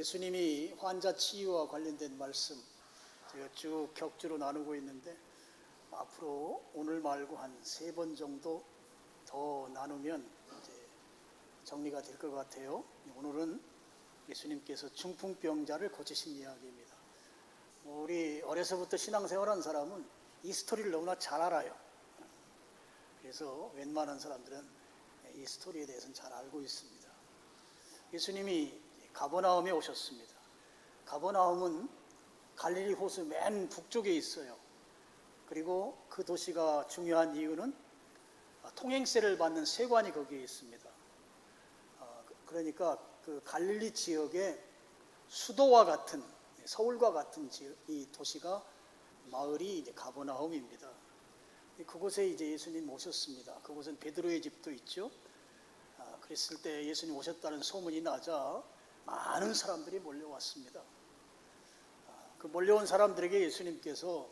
예수님이 환자 치유와 관련된 말씀 제가 쭉 격주로 나누고 있는데, 앞으로 오늘 말고 한 3번 정도 더 나누면 이제 정리가 될 것 같아요. 오늘은 예수님께서 중풍병자를 고치신 이야기입니다. 우리 어려서부터 신앙생활한 사람은 이 스토리를 너무나 잘 알아요. 그래서 웬만한 사람들은 이 스토리에 대해서는 잘 알고 있습니다. 예수님이 가버나움에 오셨습니다. 가버나움은 갈릴리 호수 맨 북쪽에 있어요. 그리고 그 도시가 중요한 이유는 통행세를 받는 세관이 거기에 있습니다. 그러니까 그 갈릴리 지역의 수도와 같은, 서울과 같은 이 도시가, 마을이 이제 가버나움입니다. 그곳에 이제 예수님 오셨습니다. 그곳은 베드로의 집도 있죠. 그랬을 때 예수님 오셨다는 소문이 나자 많은 사람들이 몰려왔습니다. 그 몰려온 사람들에게 예수님께서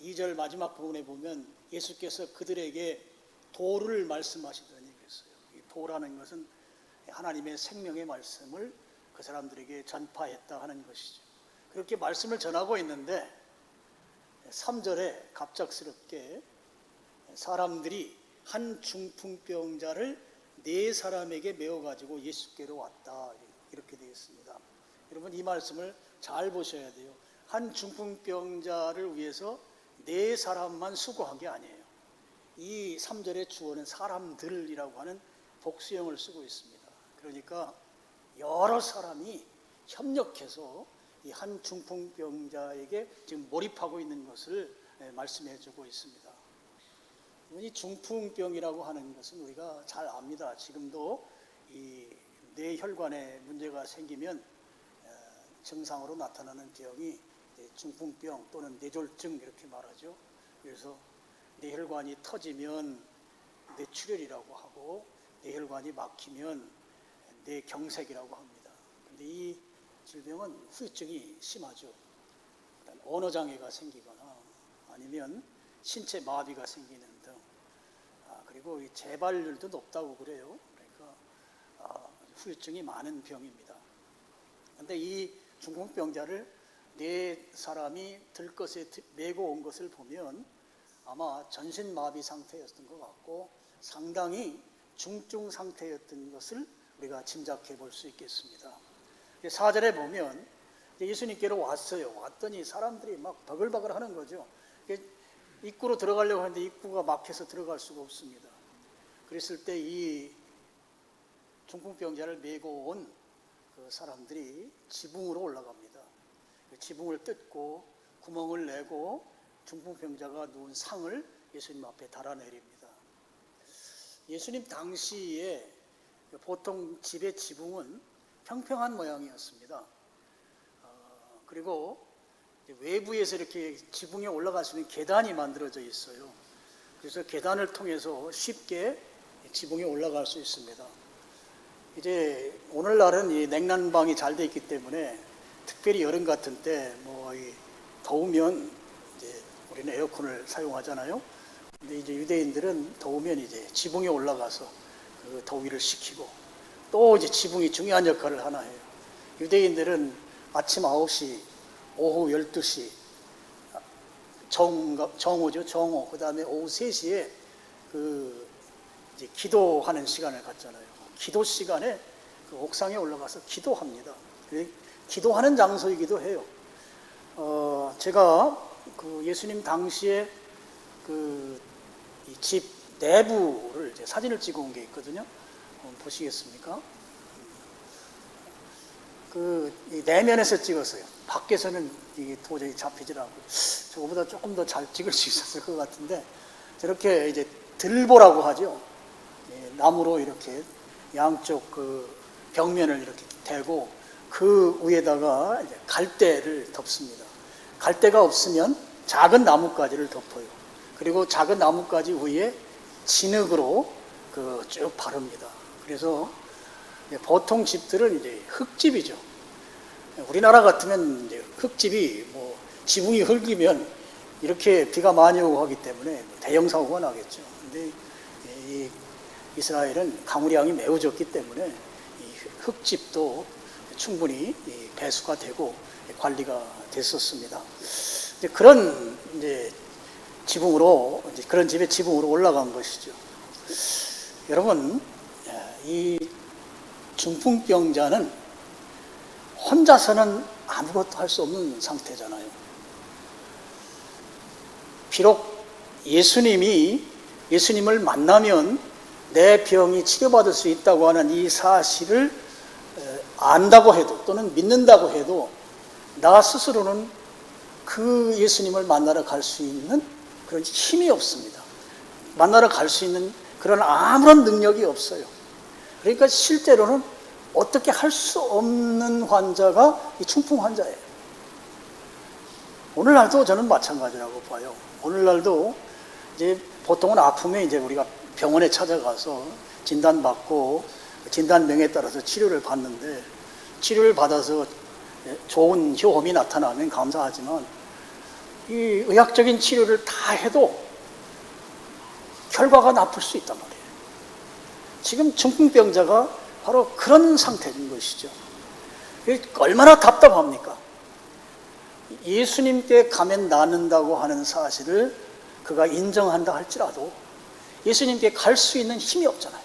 2절 마지막 부분에 보면 예수께서 그들에게 도를 말씀하시더니 그랬어요. 이 도라는 것은 하나님의 생명의 말씀을 그 사람들에게 전파했다 하는 것이죠. 그렇게 말씀을 전하고 있는데 3절에 갑작스럽게 사람들이 한 중풍병자를 4사람에게 메어가지고 예수께로 왔다, 이렇게 되어 있습니다. 여러분, 이 말씀을 잘 보셔야 돼요. 한 중풍병자를 위해서 4사람만 수고한 게 아니에요. 이 3절의 주어는 사람들이라고 하는 복수형을 쓰고 있습니다. 그러니까 여러 사람이 협력해서 이 한 중풍병자에게 지금 몰입하고 있는 것을 말씀해 주고 있습니다. 이 중풍병이라고 하는 것은 우리가 잘 압니다. 지금도 이 뇌혈관에 문제가 생기면 증상으로 나타나는 병이 중풍병 또는 뇌졸중 이렇게 말하죠. 그래서 뇌혈관이 터지면 뇌출혈이라고 하고, 뇌혈관이 막히면 뇌경색이라고 합니다. 그런데 이 질병은 후유증이 심하죠. 언어장애가 생기거나 아니면 신체 마비가 생기는 등, 그리고 재발률도 높다고 그래요. 그러니까 후유증이 많은 병입니다. 그런데 이 중풍병자를 4사람이 들것에 메고 온 것을 보면 아마 전신마비 상태였던 것 같고 상당히 중증 상태였던 것을 우리가 짐작해 볼 수 있겠습니다. 4절에 보면 예수님께로 왔어요. 왔더니 사람들이 막 바글바글 하는 거죠. 입구로 들어가려고 하는데 입구가 막혀서 들어갈 수가 없습니다. 그랬을 때 이 중풍병자를 메고 온 그 사람들이 지붕으로 올라갑니다. 지붕을 뜯고 구멍을 내고 중풍병자가 누운 상을 예수님 앞에 달아내립니다. 예수님 당시에 보통 집의 지붕은 평평한 모양이었습니다. 그리고 외부에서 이렇게 지붕에 올라갈 수 있는 계단이 만들어져 있어요. 그래서 계단을 통해서 쉽게 지붕에 올라갈 수 있습니다. 이제 오늘날은 이 냉난방이 잘 돼 있기 때문에 특별히 여름 같은 때 더우면 이제 우리는 에어컨을 사용하잖아요. 근데 이제 유대인들은 더우면 이제 지붕에 올라가서 그 더위를 식히고, 또 이제 지붕이 중요한 역할을 하나 해요. 유대인들은 아침 9시, 오후 12시, 정오죠, 정오. 그 다음에 오후 3시에 이제 기도하는 시간을 갖잖아요. 기도 시간에 그 옥상에 올라가서 기도합니다. 기도하는 장소이기도 해요. 제가 그 예수님 당시에 이 집 내부를 이제 사진을 찍어 온 게 있거든요. 한번 보시겠습니까? 이 내면에서 찍었어요. 밖에서는 이게 도저히 잡히질 않고, 저거보다 조금 더 잘 찍을 수 있었을 것 같은데, 저렇게 이제 들보라고 하죠. 나무로 이렇게 양쪽 그 벽면을 이렇게 대고 그 위에다가 이제 갈대를 덮습니다. 갈대가 없으면 작은 나뭇가지를 덮어요. 그리고 작은 나뭇가지 위에 진흙으로 쭉 바릅니다. 그래서 보통 집들은 이제 흙집이죠. 우리나라 같으면 이제 흙집이 지붕이 흙이면 이렇게 비가 많이 오고 하기 때문에 대형 사고가 나겠죠. 근데 이 이스라엘은 강우량이 매우 적기 때문에 이 흙집도 충분히 배수가 되고 관리가 됐었습니다. 이제 그런 지붕으로, 그런 집의 지붕으로 올라간 것이죠. 여러분, 이 중풍병자는 혼자서는 아무것도 할 수 없는 상태잖아요. 비록 예수님을 만나면 내 병이 치료받을 수 있다고 하는 이 사실을 안다고 해도, 또는 믿는다고 해도, 나 스스로는 그 예수님을 만나러 갈 수 있는 그런 힘이 없습니다. 만나러 갈 수 있는 그런 아무런 능력이 없어요. 그러니까 실제로는 어떻게 할 수 없는 환자가 이 중풍 환자예요. 오늘날도 저는 마찬가지라고 봐요. 오늘날도 이제 보통은 아프면 이제 우리가 병원에 찾아가서 진단받고 진단명에 따라서 치료를 받는데, 치료를 받아서 좋은 효험이 나타나면 감사하지만 이 의학적인 치료를 다 해도 결과가 나쁠 수 있단 말이에요. 지금 중풍병자가 바로 그런 상태인 것이죠. 얼마나 답답합니까? 예수님께 가면 낫는다고 하는 사실을 그가 인정한다 할지라도 예수님께 갈 수 있는 힘이 없잖아요.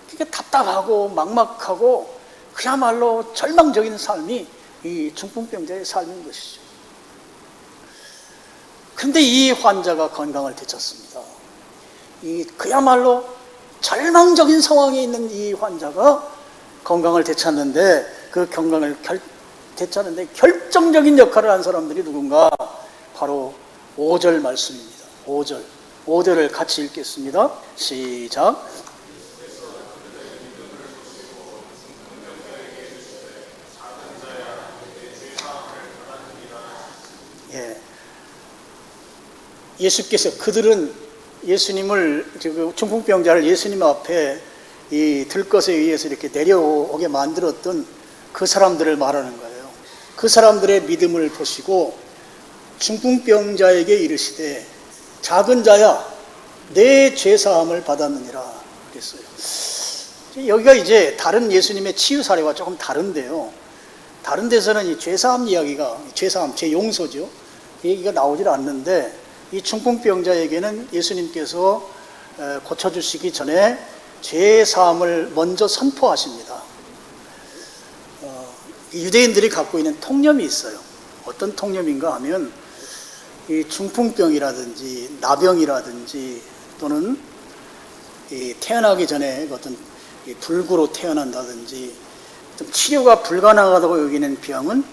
그러니까 답답하고 막막하고 그야말로 절망적인 삶이 이 중풍병자의 삶인 것이죠. 그런데 이 환자가 건강을 되찾습니다. 그야말로 절망적인 상황에 있는 이 환자가 건강을 되찾는데, 그 건강을 되찾는데 결정적인 역할을 한 사람들이 누군가? 바로 5절 말씀입니다. 5절을 같이 읽겠습니다. 시작. 예수께서, 그들은 예수님을, 중풍병자를 예수님 앞에 이 들것에 의해서 이렇게 내려오게 만들었던 그 사람들을 말하는 거예요. 그 사람들의 믿음을 보시고 중풍병자에게 이르시되 작은 자야 내 죄사함을 받았느니라 그랬어요. 여기가 이제 다른 예수님의 치유 사례와 조금 다른데요. 다른 데서는 이 죄사함 이야기가, 죄사함, 죄용서죠. 이 얘기가 나오질 않는데, 이 중풍병자에게는 예수님께서 고쳐주시기 전에 죄사함을 먼저 선포하십니다. 유대인들이 갖고 있는 통념이 있어요. 어떤 통념인가 하면 이 중풍병이라든지 나병이라든지 또는 이 태어나기 전에 어떤 불구로 태어난다든지 좀 치료가 불가능하다고 여기는 병은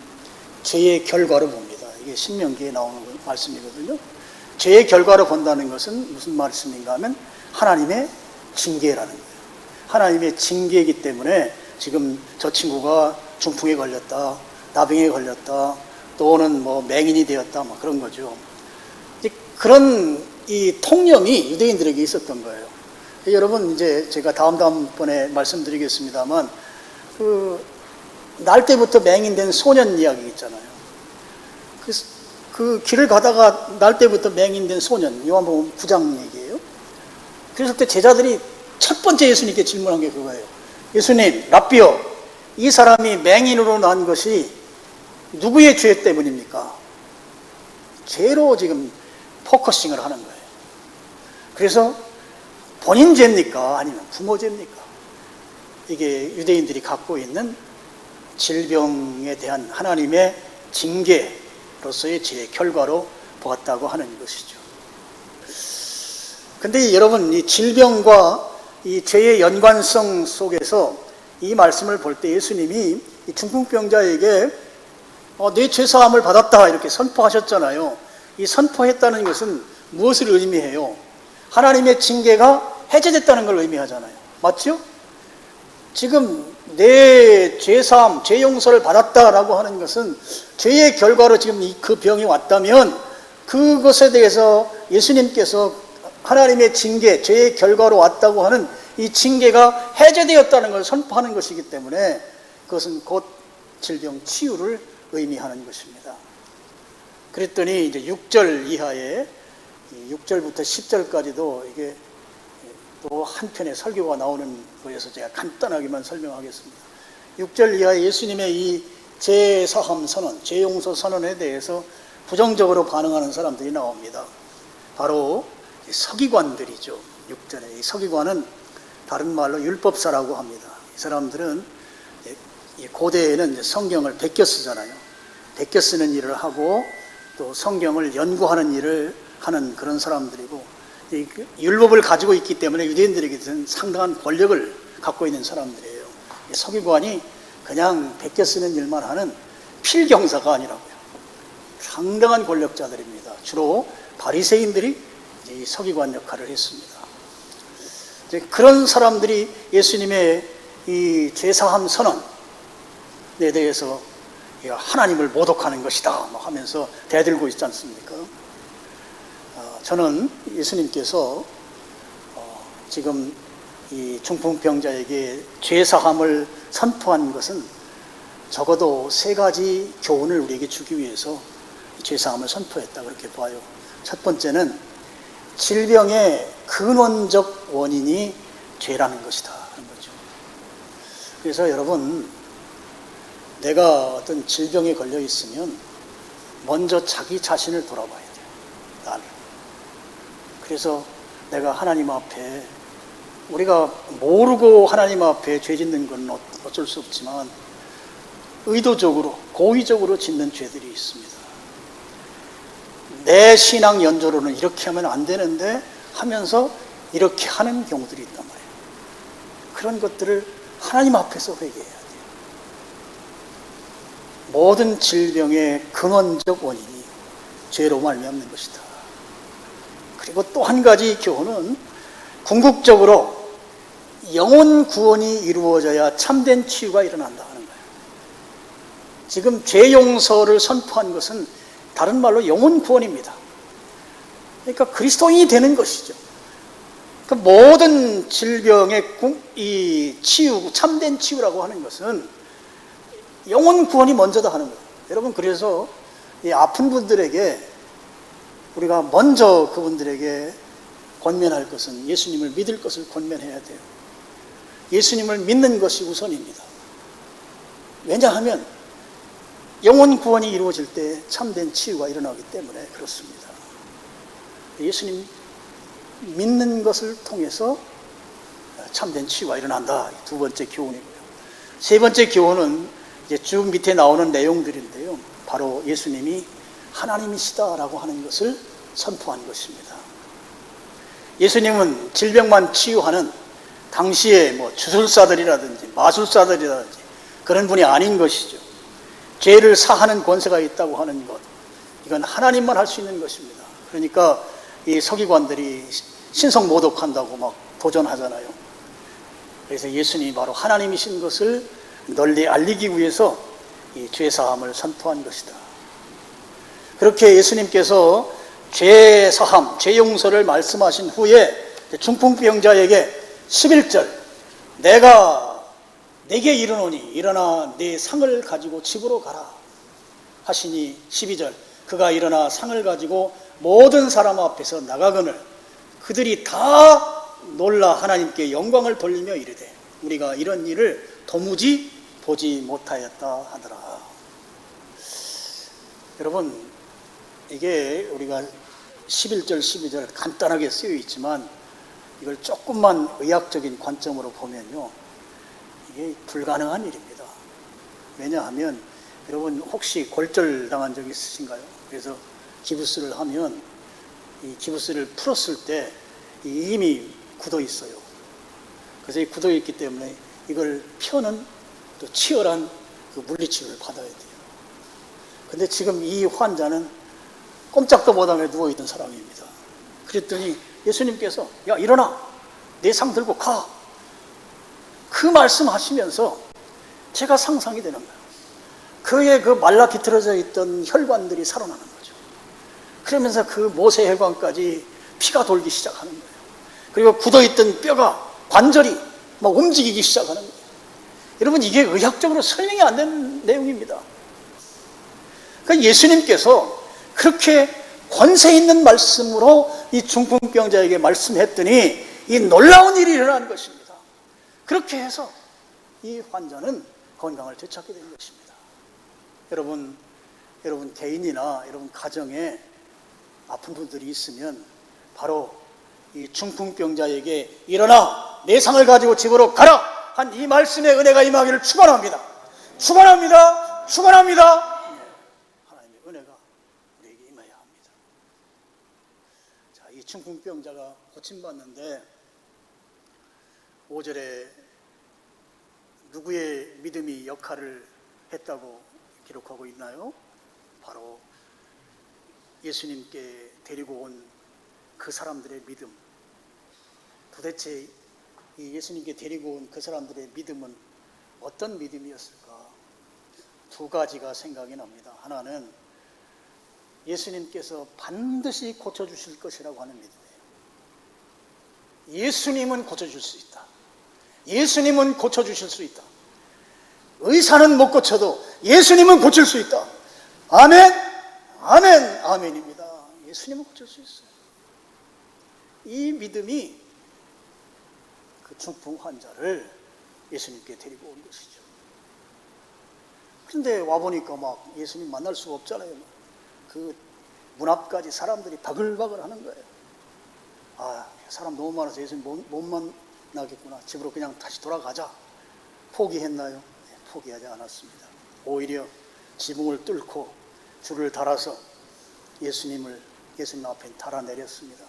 죄의 결과로 봅니다. 이게 신명기에 나오는 말씀이거든요. 죄의 결과로 본다는 것은 무슨 말씀인가 하면 하나님의 징계라는 거예요. 하나님의 징계이기 때문에 지금 저 친구가 중풍에 걸렸다, 나병에 걸렸다, 또는 뭐 맹인이 되었다, 뭐 그런 거죠. 그런 이 통념이 유대인들에게 있었던 거예요. 여러분, 이제 제가 다음번에 말씀드리겠습니다만, 날 때부터 맹인된 소년 이야기 있잖아요. 그 길을 가다가 날 때부터 맹인된 소년, 요한복음 9장 얘기예요. 그래서 그때 제자들이 첫 번째 예수님께 질문한 게 그거예요. 예수님, 랍비요, 이 사람이 맹인으로 난 것이 누구의 죄 때문입니까? 죄로 지금 포커싱을 하는 거예요. 그래서 본인 죄입니까? 아니면 부모 죄입니까? 이게 유대인들이 갖고 있는 질병에 대한 하나님의 징계로서의 죄의 결과로 보았다고 하는 것이죠. 근데 여러분, 이 질병과 이 죄의 연관성 속에서 이 말씀을 볼 때 예수님이 이 중풍병자에게 내 죄사함을 받았다 이렇게 선포하셨잖아요. 이 선포했다는 것은 무엇을 의미해요? 하나님의 징계가 해제됐다는 걸 의미하잖아요. 맞죠? 지금 내 죄사함, 죄 용서를 받았다라고 하는 것은 죄의 결과로 지금 그 병이 왔다면 그것에 대해서 예수님께서 하나님의 징계, 죄의 결과로 왔다고 하는 이 징계가 해제되었다는 걸 선포하는 것이기 때문에 그것은 곧 질병 치유를 의미하는 것입니다. 그랬더니 이제 6절 이하에 6절부터 10절까지도 이게 또 한편의 설교가 나오는 거여서 제가 간단하게만 설명하겠습니다. 6절 이하 예수님의 이 제사함 선언, 제용서 선언에 대해서 부정적으로 반응하는 사람들이 나옵니다. 바로 서기관들이죠. 6절에 이 서기관은 다른 말로 율법사라고 합니다. 이 사람들은 고대에는 성경을 베껴 쓰잖아요. 베껴 쓰는 일을 하고 또 성경을 연구하는 일을 하는 그런 사람들이고, 율법을 가지고 있기 때문에 유대인들에게는 상당한 권력을 갖고 있는 사람들이에요. 서기관이 그냥 베껴 쓰는 일만 하는 필경사가 아니라고요. 상당한 권력자들입니다. 주로 바리새인들이 이 서기관 역할을 했습니다. 그런 사람들이 예수님의 이 제사함 선언에 대해서 하나님을 모독하는 것이다 하면서 대들고 있지 않습니까? 저는 예수님께서 지금 이 중풍병자에게 죄사함을 선포한 것은 적어도 3가지 교훈을 우리에게 주기 위해서 죄사함을 선포했다 그렇게 봐요. 첫 번째는 질병의 근원적 원인이 죄라는 것이다 하는 거죠. 그래서 여러분, 내가 어떤 질병에 걸려 있으면 먼저 자기 자신을 돌아봐야 돼요. 나를. 그래서 내가 하나님 앞에, 우리가 모르고 하나님 앞에 죄 짓는 건 어쩔 수 없지만 의도적으로, 고의적으로 짓는 죄들이 있습니다. 내 신앙 연조로는 이렇게 하면 안 되는데 하면서 이렇게 하는 경우들이 있단 말이에요. 그런 것들을 하나님 앞에서 회개해야 돼요. 모든 질병의 근원적 원인이 죄로 말미암는 것이다. 그리고 또 한 가지 교훈은 궁극적으로 영혼 구원이 이루어져야 참된 치유가 일어난다 하는 거예요. 지금 죄 용서를 선포한 것은 다른 말로 영혼 구원입니다. 그러니까 그리스도인이 되는 것이죠. 그 모든 질병의 이 치유, 참된 치유라고 하는 것은 영혼 구원이 먼저다 하는 거예요. 여러분, 그래서 이 아픈 분들에게 우리가 먼저 그분들에게 권면할 것은 예수님을 믿을 것을 권면해야 돼요. 예수님을 믿는 것이 우선입니다. 왜냐하면 영혼 구원이 이루어질 때 참된 치유가 일어나기 때문에 그렇습니다. 예수님 믿는 것을 통해서 참된 치유가 일어난다. 2번째 교훈이고요. 3번째 교훈은 이제 쭉 밑에 나오는 내용들인데요. 바로 예수님이 하나님이시다라고 하는 것을 선포한 것입니다. 예수님은 질병만 치유하는 당시에 주술사들이라든지 마술사들이라든지 그런 분이 아닌 것이죠. 죄를 사하는 권세가 있다고 하는 것, 이건 하나님만 할 수 있는 것입니다. 그러니까 이 서기관들이 신성 모독한다고 막 도전하잖아요. 그래서 예수님이 바로 하나님이신 것을 널리 알리기 위해서 이 죄사함을 선포한 것이다. 그렇게 예수님께서 죄사함, 죄용서를 말씀하신 후에 중풍병자에게 11절, 내가 내게 이르노니 일어나 네 상을 가지고 집으로 가라 하시니 12절, 그가 일어나 상을 가지고 모든 사람 앞에서 나가거늘 그들이 다 놀라 하나님께 영광을 돌리며 이르되 우리가 이런 일을 도무지 보지 못하였다 하더라. 여러분, 이게 우리가 11절, 12절 간단하게 쓰여 있지만 이걸 조금만 의학적인 관점으로 보면요, 이게 불가능한 일입니다. 왜냐하면 여러분 혹시 골절 당한 적 있으신가요? 그래서 기부스를 하면 이 기부스를 풀었을 때 이 힘이 굳어 있어요. 그래서 이 굳어 있기 때문에 이걸 펴는 또 치열한 그 물리치료를 받아야 돼요. 근데 지금 이 환자는 꼼짝도 못하며 누워있던 사람입니다. 그랬더니 예수님께서 야 일어나 내 상 들고 가, 그 말씀하시면서 제가 상상이 되는 거예요. 그의 그 말라 비틀어져 있던 혈관들이 살아나는 거죠. 그러면서 그 모세혈관까지 피가 돌기 시작하는 거예요. 그리고 굳어있던 뼈가, 관절이 막 움직이기 시작하는 거예요. 여러분, 이게 의학적으로 설명이 안 되는 내용입니다. 그러니까 예수님께서 그렇게 권세 있는 말씀으로 이 중풍병자에게 말씀했더니 이 놀라운 일이 일어난 것입니다. 그렇게 해서 이 환자는 건강을 되찾게 된 것입니다. 여러분 개인이나 여러분 가정에 아픈 분들이 있으면 바로 이 중풍병자에게 일어나 내 상을 가지고 집으로 가라 한 이 말씀의 은혜가 임하기를 축원합니다. 축원합니다. 하나님의 은혜가 우리에게 임해야 합니다. 자, 이 중풍병자가 고침받는데 5절에 누구의 믿음이 역할을 했다고 기록하고 있나요? 바로 예수님께 데리고 온 그 사람들의 믿음. 도대체 이 예수님께 데리고 온 그 사람들의 믿음은 어떤 믿음이었을까? 두 가지가 생각이 납니다. 하나는 예수님께서 반드시 고쳐주실 것이라고 하는 믿음이에요. 예수님은 고쳐줄 수 있다. 예수님은 고쳐주실 수 있다. 의사는 못 고쳐도 예수님은 고칠 수 있다. 아멘, 아멘, 아멘입니다. 예수님은 고칠 수 있어요. 이 믿음이 그 중풍 환자를 예수님께 데리고 온 것이죠. 그런데 와보니까 막 예수님 만날 수가 없잖아요. 그 문 앞까지 사람들이 바글바글 하는 거예요. 아, 사람 너무 많아서 예수님 못 만나겠구나. 집으로 그냥 다시 돌아가자. 포기했나요? 네, 포기하지 않았습니다. 오히려 지붕을 뚫고 줄을 달아서 예수님 앞에 달아내렸습니다.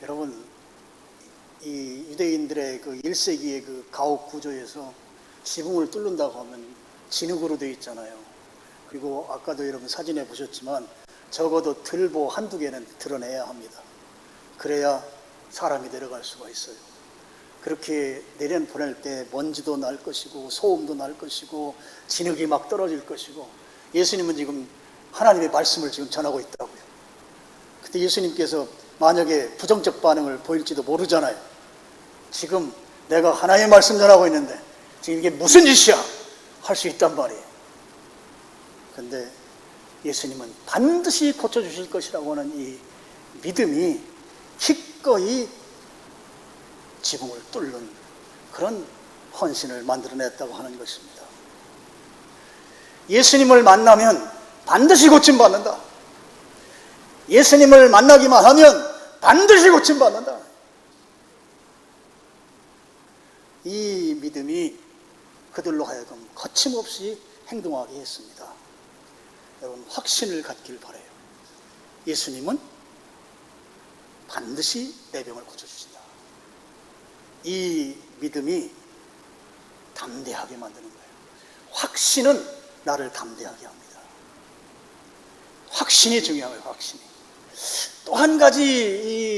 여러분, 이 유대인들의 그 1세기의 그 가옥 구조에서 지붕을 뚫는다고 하면 진흙으로 되어 있잖아요. 그리고 아까도 여러분 사진에 보셨지만 적어도 들보 한두 개는 드러내야 합니다. 그래야 사람이 내려갈 수가 있어요. 그렇게 내려보낼 때 먼지도 날 것이고 소음도 날 것이고 진흙이 막 떨어질 것이고, 예수님은 지금 하나님의 말씀을 지금 전하고 있다고요. 근데 예수님께서 만약에 부정적 반응을 보일지도 모르잖아요. 지금 내가 하나님의 말씀 전하고 있는데 지금 이게 무슨 짓이야? 할 수 있단 말이에요. 그런데 예수님은 반드시 고쳐주실 것이라고 하는 이 믿음이 기꺼이 지붕을 뚫는 그런 헌신을 만들어냈다고 하는 것입니다. 예수님을 만나면 반드시 고침받는다. 예수님을 만나기만 하면 반드시 고침받는다. 이 믿음이 그들로 하여금 거침없이 행동하게 했습니다. 여러분, 확신을 갖길 바라요. 예수님은 반드시 내 병을 고쳐주신다. 이 믿음이 담대하게 만드는 거예요. 확신은 나를 담대하게 합니다. 확신이 중요해요. 확신이. 또 한 가지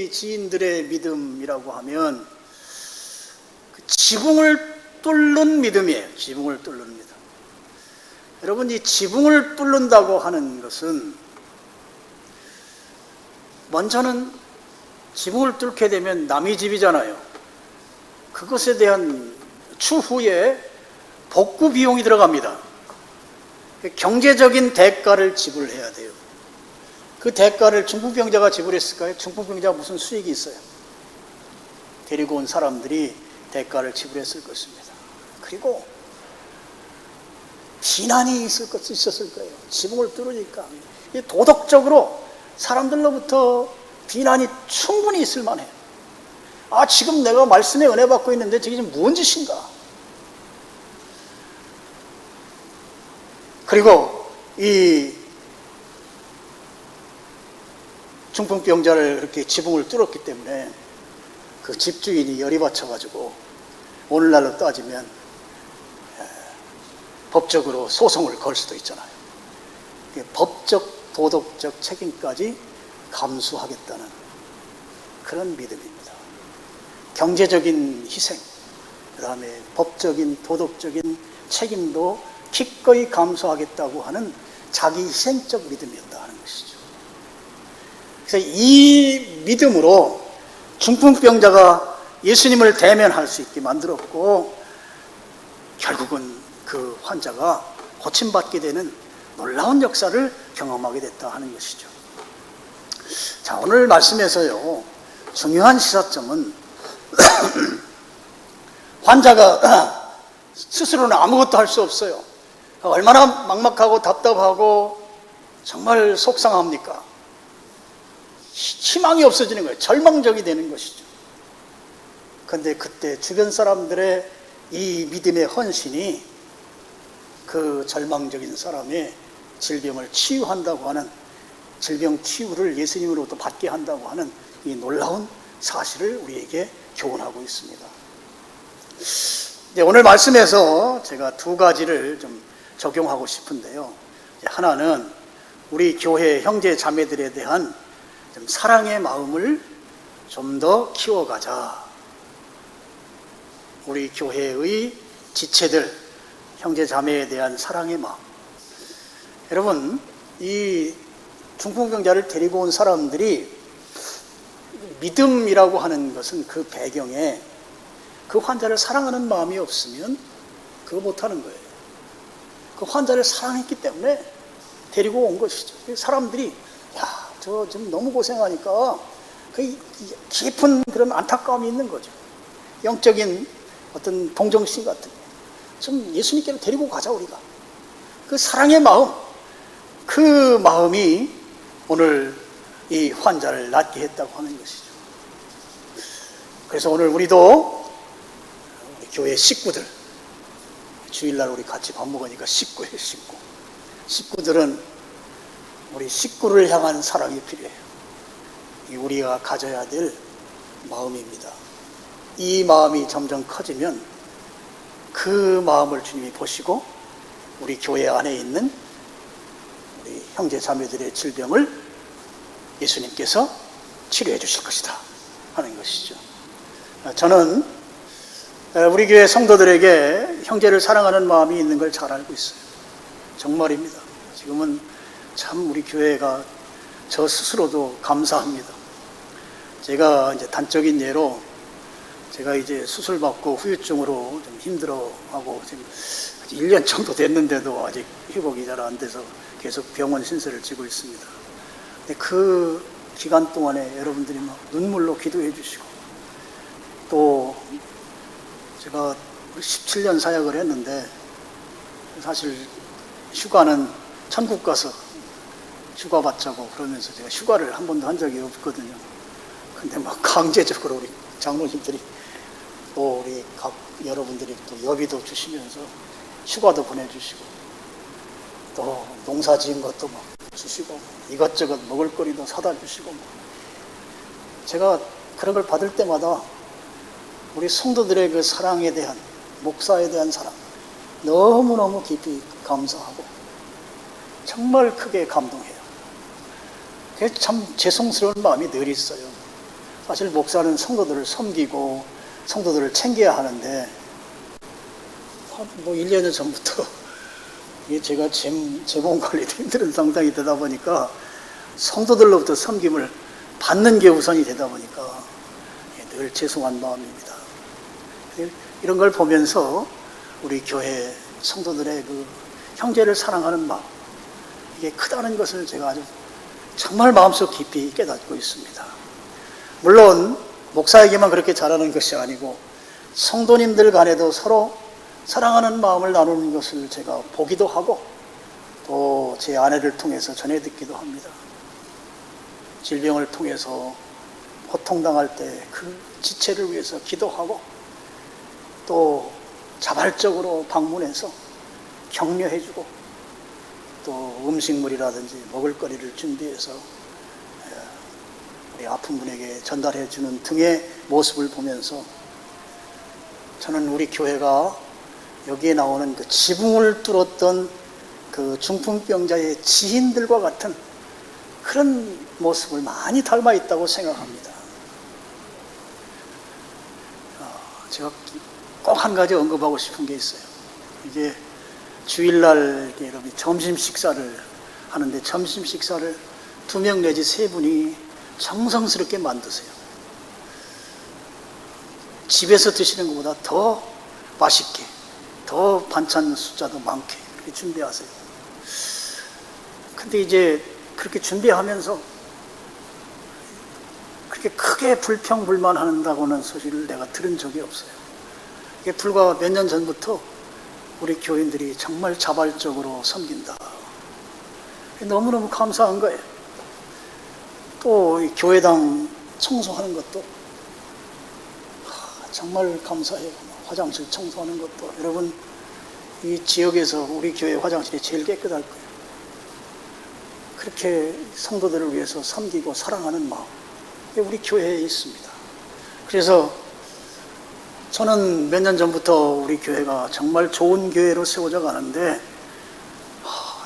이 지인들의 믿음이라고 하면 그 지붕을 뚫는 믿음이에요. 지붕을 뚫는 믿음. 여러분, 이 지붕을 뚫는다고 하는 것은 먼저는 지붕을 뚫게 되면 남의 집이잖아요. 그것에 대한 추후에 복구 비용이 들어갑니다. 경제적인 대가를 지불해야 돼요. 그 대가를 중풍병자가 지불했을까요? 중풍병자가 무슨 수익이 있어요? 데리고 온 사람들이 대가를 지불했을 것입니다. 그리고 비난이 있었을 거예요. 지붕을 뚫으니까. 도덕적으로 사람들로부터 비난이 충분히 있을 만해요. 아, 지금 내가 말씀에 은혜 받고 있는데 저게 지금 무슨 짓인가? 그리고 이 중풍병자를 이렇게 지붕을 뚫었기 때문에 그 집주인이 열이 받쳐가지고 오늘날로 따지면 법적으로 소송을 걸 수도 있잖아요. 법적, 도덕적 책임까지 감수하겠다는 그런 믿음입니다. 경제적인 희생, 그 다음에 법적인, 도덕적인 책임도 기꺼이 감수하겠다고 하는 자기 희생적 믿음이었다 하는 것이죠. 그래서 이 믿음으로 중풍병자가 예수님을 대면할 수 있게 만들었고, 결국은 그 환자가 고침받게 되는 놀라운 역사를 경험하게 됐다 하는 것이죠. 자, 오늘 말씀에서요, 중요한 시사점은 환자가 스스로는 아무것도 할 수 없어요. 얼마나 막막하고 답답하고 정말 속상합니까? 희망이 없어지는 거예요. 절망적이 되는 것이죠. 그런데 그때 주변 사람들의 이 믿음의 헌신이 그 절망적인 사람의 질병을 치유한다고 하는, 질병 치유를 예수님으로부터 받게 한다고 하는 이 놀라운 사실을 우리에게 교훈하고 있습니다. 오늘 말씀에서 제가 두 가지를 좀 적용하고 싶은데요. 하나는 우리 교회 형제 자매들에 대한 좀 사랑의 마음을 좀 더 키워가자. 우리 교회의 지체들, 형제 자매에 대한 사랑의 마음. 여러분, 이 중풍병자를 데리고 온 사람들이 믿음이라고 하는 것은 그 배경에 그 환자를 사랑하는 마음이 없으면 그거 못하는 거예요. 그 환자를 사랑했기 때문에 데리고 온 것이죠. 사람들이 야, 저 지금 너무 고생하니까 그 깊은 그런 안타까움이 있는 거죠. 영적인 어떤 동정심 같은 좀 예수님께로 데리고 가자 우리가. 그 사랑의 마음, 그 마음이 오늘 이 환자를 낫게 했다고 하는 것이죠. 그래서 오늘 우리도 우리 교회 식구들, 주일날 우리 같이 밥 먹으니까 식구예요, 식구. 식구들은 우리 식구를 향한 사랑이 필요해요. 이 우리가 가져야 될 마음입니다. 이 마음이 점점 커지면 그 마음을 주님이 보시고 우리 교회 안에 있는 우리 형제 자매들의 질병을 예수님께서 치료해 주실 것이다 하는 것이죠. 저는 우리 교회 성도들에게 형제를 사랑하는 마음이 있는 걸 잘 알고 있어요. 정말입니다. 지금은 참 우리 교회가 저 스스로도 감사합니다. 제가 이제 단적인 예로 제가 이제 수술 받고 후유증으로 좀 힘들어하고 지금 1년 정도 됐는데도 아직 회복이 잘 안 돼서 계속 병원 신세를 지고 있습니다. 근데 그 기간 동안에 여러분들이 막 눈물로 기도해 주시고, 또 제가 17년 사역을 했는데 사실 휴가는 천국 가서 휴가 받자고 그러면서 제가 휴가를 한 번도 한 적이 없거든요. 근데 막 강제적으로 우리 장로님들이 또 우리 각 여러분들이 또 여비도 주시면서 휴가도 보내주시고, 또 농사 지은 것도 막 주시고, 이것저것 먹을거리도 사다 주시고, 제가 그런 걸 받을 때마다 우리 성도들의 그 사랑에 대한, 목사에 대한 사랑, 너무너무 깊이 감사하고 정말 크게 감동해요. 그래서 참 죄송스러운 마음이 늘 있어요. 사실 목사는 성도들을 섬기고 성도들을 챙겨야 하는데, 뭐 1년 전부터 제가 제 몸 관리도 힘든 상황이 되다 보니까 성도들로부터 섬김을 받는 게 우선이 되다 보니까 늘 죄송한 마음입니다. 이런 걸 보면서 우리 교회 성도들의 그 형제를 사랑하는 마음, 이게 크다는 것을 제가 아주 정말 마음속 깊이 깨닫고 있습니다. 물론 목사에게만 그렇게 잘하는 것이 아니고 성도님들 간에도 서로 사랑하는 마음을 나누는 것을 제가 보기도 하고 또 제 아내를 통해서 전해 듣기도 합니다. 질병을 통해서 고통당할 때 그 지체를 위해서 기도하고, 또 자발적으로 방문해서 격려해주고, 또 음식물이라든지 먹을거리를 준비해서 우리 아픈 분에게 전달해주는 등의 모습을 보면서 저는 우리 교회가 여기에 나오는 그 지붕을 뚫었던 그 중풍병자의 지인들과 같은 그런 모습을 많이 닮아 있다고 생각합니다. 제가 꼭 한 가지 언급하고 싶은 게 있어요. 이게 주일날 여러분이 점심 식사를 하는데 점심 식사를 2명 내지 3분이 정성스럽게 만드세요. 집에서 드시는 것보다 더 맛있게, 더 반찬 숫자도 많게 그렇게 준비하세요. 근데 이제 그렇게 준비하면서 그렇게 크게 불평불만한다고는 소식을 내가 들은 적이 없어요. 이게 불과 몇 년 전부터 우리 교인들이 정말 자발적으로 섬긴다. 너무너무 감사한 거예요. 또 이 교회당 청소하는 것도 정말 감사해요. 화장실 청소하는 것도 여러분 이 지역에서 우리 교회 화장실이 제일 깨끗할 거예요. 그렇게 성도들을 위해서 섬기고 사랑하는 마음 우리 교회에 있습니다. 그래서 저는 몇 년 전부터 우리 교회가 정말 좋은 교회로 세워져 가는데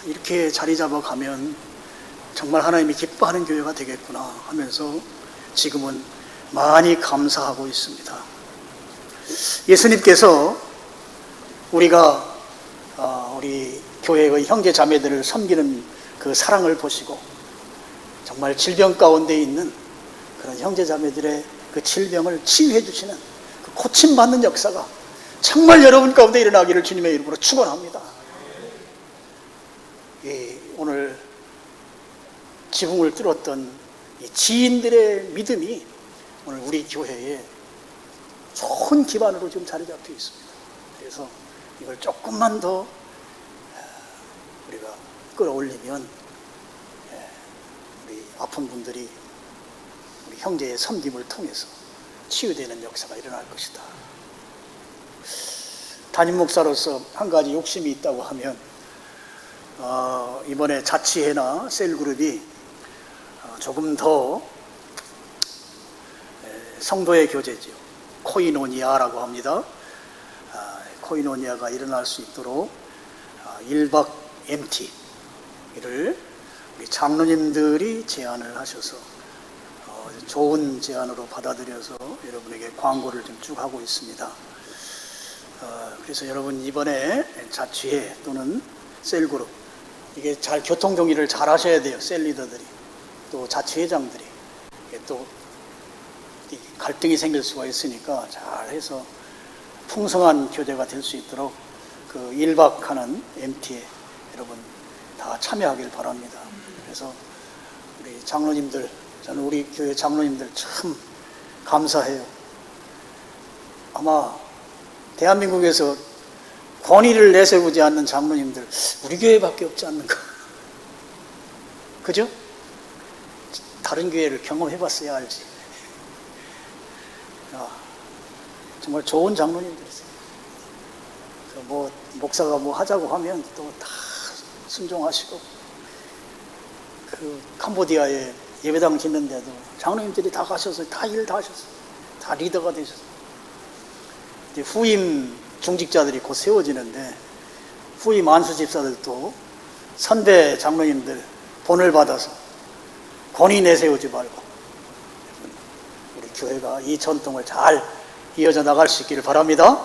이렇게 자리 잡아가면 정말 하나님이 기뻐하는 교회가 되겠구나 하면서 지금은 많이 감사하고 있습니다. 예수님께서 우리가 우리 교회의 형제 자매들을 섬기는 그 사랑을 보시고 정말 질병 가운데 있는 그런 형제 자매들의 그 질병을 치유해 주시는 그 고침받는 역사가 정말 여러분 가운데 일어나기를 주님의 이름으로 축원합니다. 오늘 지붕을 뚫었던 이 지인들의 믿음이 오늘 우리 교회에 좋은 기반으로 지금 자리 잡혀 있습니다. 그래서 이걸 조금만 더 우리가 끌어올리면 우리 아픈 분들이 우리 형제의 섬김을 통해서 치유되는 역사가 일어날 것이다. 담임 목사로서 한 가지 욕심이 있다고 하면 이번에 자치회나 셀그룹이 조금 더 성도의 교제죠. 코이노니아라고 합니다. 코이노니아가 일어날 수 있도록 1박 MT를 우리 장로님들이 제안을 하셔서 좋은 제안으로 받아들여서 여러분에게 광고를 좀 쭉 하고 있습니다. 그래서 여러분 이번에 자치회 또는 셀그룹 이게 잘 교통정리를 잘 하셔야 돼요. 셀 리더들이 또 자치회장들이 또 갈등이 생길 수가 있으니까 잘 해서 풍성한 교제가 될 수 있도록 그 1박 하는 MT에 여러분 다 참여하길 바랍니다. 그래서 우리 장로님들, 저는 우리 교회 장로님들 참 감사해요. 아마 대한민국에서 권위를 내세우지 않는 장로님들 우리 교회밖에 없지 않는가. 그죠? 다른 교회를 경험해봤어야 알지. 정말 좋은 장로님들이세요. 뭐 목사가 뭐 하자고 하면 또 다 순종하시고, 그 캄보디아에 예배당 짓는데도 장로님들이 다 가셔서 다 일 다 하셨어요. 다 리더가 되셨어요. 이제 후임 중직자들이 곧 세워지는데 후임 안수 집사들도 선배 장로님들 본을 받아서 권위 내세우지 말고 우리 교회가 이 전통을 잘 이어져 나갈 수 있기를 바랍니다.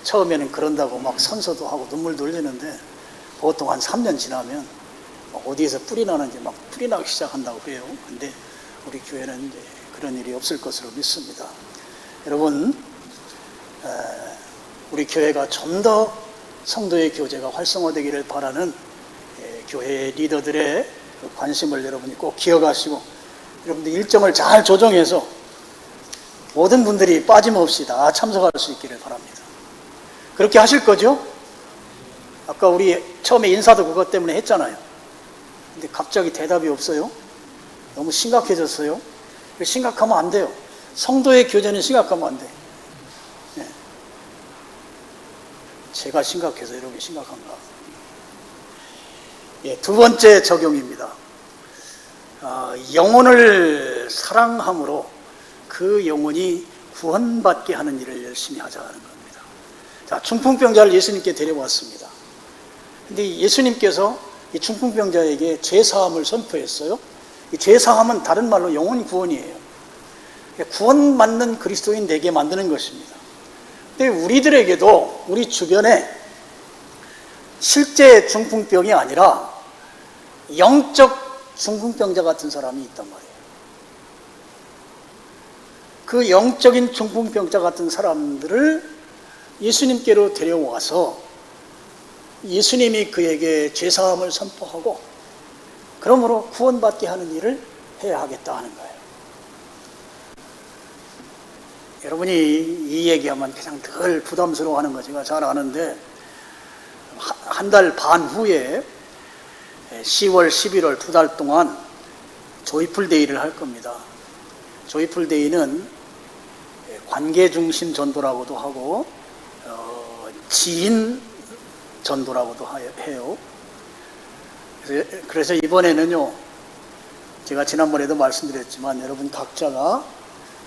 처음에는 그런다고 막 선서도 하고 눈물도 흘리는데 보통 한 3년 지나면 어디에서 뿌리 나는지 막 뿌리 나기 시작한다고 해요. 근데 우리 교회는 이제 그런 일이 없을 것으로 믿습니다. 여러분, 우리 교회가 좀 더 성도의 교제가 활성화되기를 바라는 교회 리더들의 관심을 여러분이 꼭 기억하시고, 여러분들 일정을 잘 조정해서 모든 분들이 빠짐없이 다 참석할 수 있기를 바랍니다. 그렇게 하실 거죠? 아까 우리 처음에 인사도 그것 때문에 했잖아요. 근데 갑자기 대답이 없어요. 너무 심각해졌어요. 심각하면 안 돼요. 성도의 교제는 심각하면 안 돼요. 네. 제가 심각해서 여러분이 심각한가? 예, 두 번째 적용입니다. 영혼을 사랑함으로 그 영혼이 구원받게 하는 일을 열심히 하자는 겁니다. 자, 중풍병자를 예수님께 데려왔습니다. 근데 예수님께서 이 중풍병자에게 죄사함을 선포했어요. 이 죄사함은 다른 말로 영혼 구원이에요. 구원받는 그리스도인 되게 만드는 것입니다. 근데 우리들에게도 우리 주변에 실제 중풍병이 아니라 영적 중풍병자 같은 사람이 있단 말이에요. 그 영적인 중풍병자 같은 사람들을 예수님께로 데려와서 예수님이 그에게 죄사함을 선포하고 그러므로 구원받게 하는 일을 해야 하겠다 하는 거예요. 여러분이 이 얘기하면 그냥 늘 부담스러워하는 거 제가 잘 아는데, 한 달 반 후에 10월, 11월 2달 동안 조이풀데이를 할 겁니다. 조이풀데이는 관계중심 전도라고도 하고 지인 전도라고도 해요. 그래서 이번에는요, 제가 지난번에도 말씀드렸지만 여러분 각자가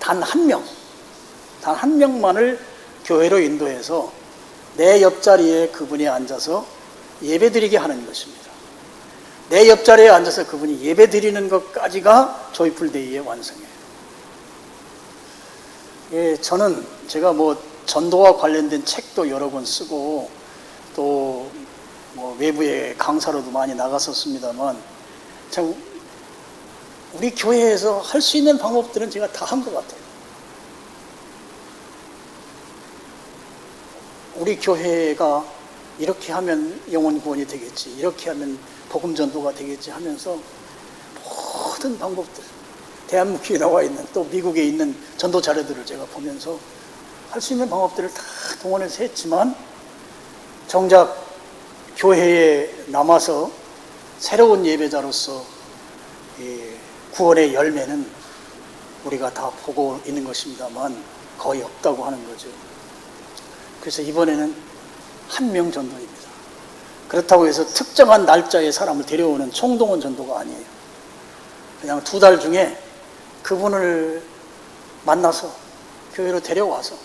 단 한 명만을 교회로 인도해서 내 옆자리에 그분이 앉아서 예배드리게 하는 것입니다. 내 옆자리에 앉아서 그분이 예배드리는 것까지가 조이풀데이의 완성이에요. 예, 저는 제가 전도와 관련된 책도 여러 권 쓰고 또 외부에 강사로도 많이 나갔었습니다만, 참 우리 교회에서 할 수 있는 방법들은 제가 다 한 것 같아요. 우리 교회가 이렇게 하면 영혼 구원이 되겠지, 이렇게 하면 복음 전도가 되겠지 하면서 모든 방법들, 대한민국에 나와 있는 또 미국에 있는 전도 자료들을 제가 보면서 할 수 있는 방법들을 다 동원해서 했지만, 정작 교회에 남아서 새로운 예배자로서 구원의 열매는 우리가 다 보고 있는 것입니다만 거의 없다고 하는 거죠. 그래서 이번에는 한 명 전도입니다. 그렇다고 해서 특정한 날짜에 사람을 데려오는 총동원 전도가 아니에요. 그냥 2달 중에 그분을 만나서 교회로 데려와서,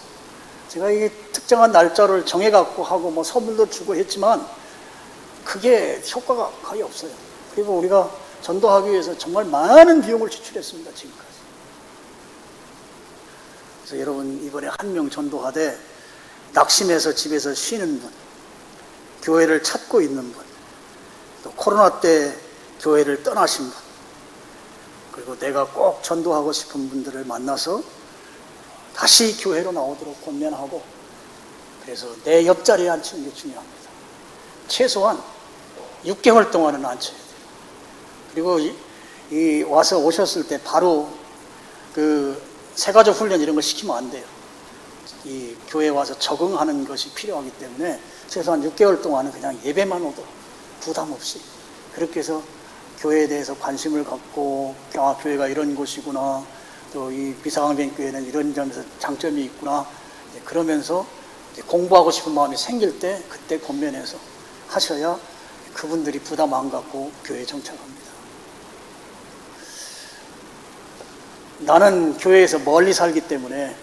제가 이게 특정한 날짜를 정해갖고 하고 선물도 주고 했지만 그게 효과가 거의 없어요. 그리고 우리가 전도하기 위해서 정말 많은 비용을 지출했습니다, 지금까지. 그래서 여러분, 이번에 한 명 전도하되 낙심해서 집에서 쉬는 분, 교회를 찾고 있는 분, 또 코로나 때 교회를 떠나신 분, 그리고 내가 꼭 전도하고 싶은 분들을 만나서 다시 교회로 나오도록 권면하고, 그래서 내 옆자리에 앉히는 게 중요합니다. 최소한 6개월 동안은 앉혀야 돼요. 그리고 와서 오셨을 때 바로 새가족 훈련 이런 거 시키면 안 돼요. 이 교회에 와서 적응하는 것이 필요하기 때문에 최소한 6개월 동안은 그냥 예배만 오도록 부담 없이, 그렇게 해서 교회에 대해서 관심을 갖고, 교회가 이런 곳이구나, 또 이 비상항변교회는 이런 점에서 장점이 있구나, 그러면서 공부하고 싶은 마음이 생길 때 그때 권면해서 하셔야 그분들이 부담 안 갖고 교회에 정착합니다. 나는 교회에서 멀리 살기 때문에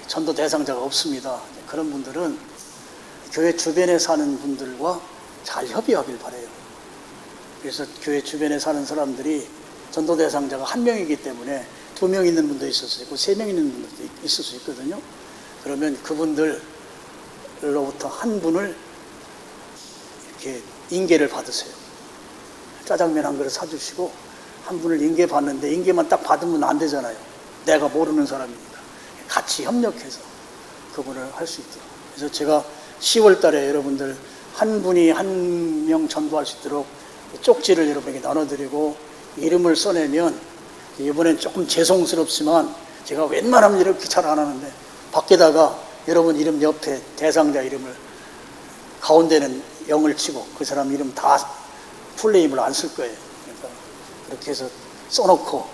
전도 대상자가 없습니다. 그런 분들은 교회 주변에 사는 분들과 잘 협의하길 바라요. 그래서 교회 주변에 사는 사람들이 전도 대상자가 1명이기 때문에 2명 있는 분도 있을 수 있고 3명 있는 분도 있을 수 있거든요. 그러면 그분들로부터 한 분을 이렇게 인계를 받으세요. 짜장면 한 그릇 사주시고 한 분을 인계 받는데, 인계만 딱 받으면 안 되잖아요. 내가 모르는 사람이니까. 같이 협력해서 그분을 할 수 있도록. 그래서 제가 10월 달에 여러분들 한 분이 한 명 전도할 수 있도록 쪽지를 여러분에게 나눠드리고 이름을 써내면, 이번엔 조금 죄송스럽지만 제가 웬만하면 이렇게 잘 안 하는데 밖에다가 여러분 이름 옆에 대상자 이름을, 가운데는 0을 치고 그 사람 이름 다 풀네임을 안 쓸 거예요. 그러니까 그렇게 해서 써놓고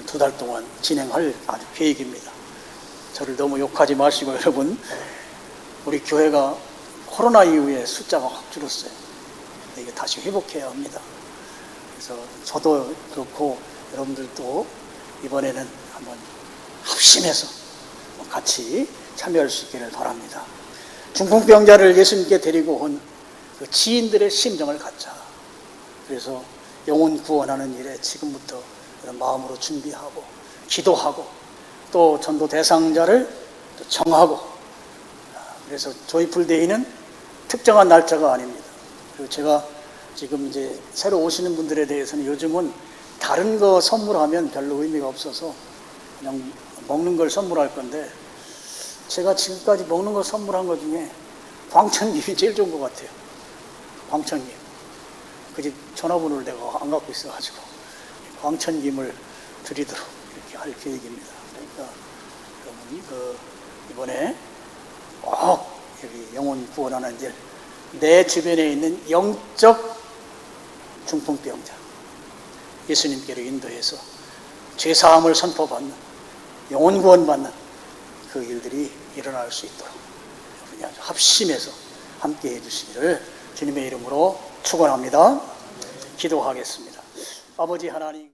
2달 동안 진행할 아주 계획입니다. 저를 너무 욕하지 마시고 여러분, 우리 교회가 코로나 이후에 숫자가 확 줄었어요. 이게 다시 회복해야 합니다. 그래서 저도 그렇고 여러분들도 이번에는 한번 합심해서 같이 참여할 수 있기를 바랍니다. 중풍병자를 예수님께 데리고 온 그 지인들의 심정을 갖자. 그래서 영혼 구원하는 일에 지금부터 그런 마음으로 준비하고 기도하고 또 전도 대상자를 또 정하고. 그래서 조이풀데이는 특정한 날짜가 아닙니다. 그리고 제가 지금 이제 새로 오시는 분들에 대해서는 요즘은 다른 거 선물하면 별로 의미가 없어서 그냥 먹는 걸 선물할 건데, 제가 지금까지 먹는 거 선물한 것 중에 광천김이 제일 좋은 것 같아요. 광천김. 그 집 전화번호를 내가 안 갖고 있어가지고 광천김을 드리도록 이렇게 할 계획입니다. 그러니까 여러분 이번에 꼭 여기 영혼 구원하는 일, 내 주변에 있는 영적 중풍병자 예수님께로 인도해서 죄사함을 선포받는, 영혼 구원받는 그 일들이 일어날 수 있도록 여러분이 아주 합심해서 함께 해주시기를 주님의 이름으로 축원합니다. 기도하겠습니다. 아버지 하나님,